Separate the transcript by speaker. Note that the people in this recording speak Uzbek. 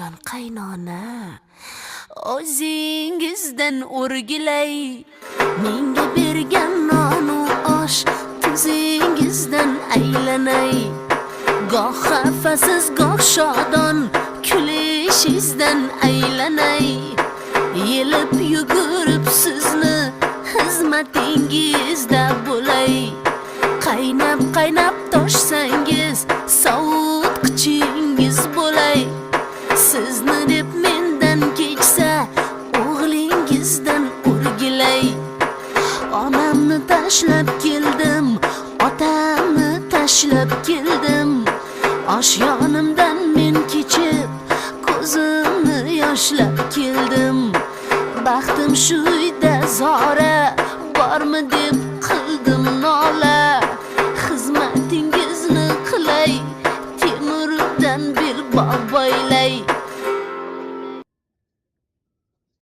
Speaker 1: Yon qaynona, o'zingizdan o'rgilay, menga bergan nonu osh tuzingizdan aylanay. Goh xafasiz, goh shodon, kulishingizdan aylanay. Yelib yugurib sizni xizmatingizda bo'lay. Qaynab toshsangiz sovutqichingiz bo'lay. Sizni deb mendan kechsa o'g'lingizdan o'rgilay. Onamni tashlab keldim, otamni tashlab keldim. Oshyonimdan men kechib ko'zimni yoshlab keldim. Baxtim shu uyda zora,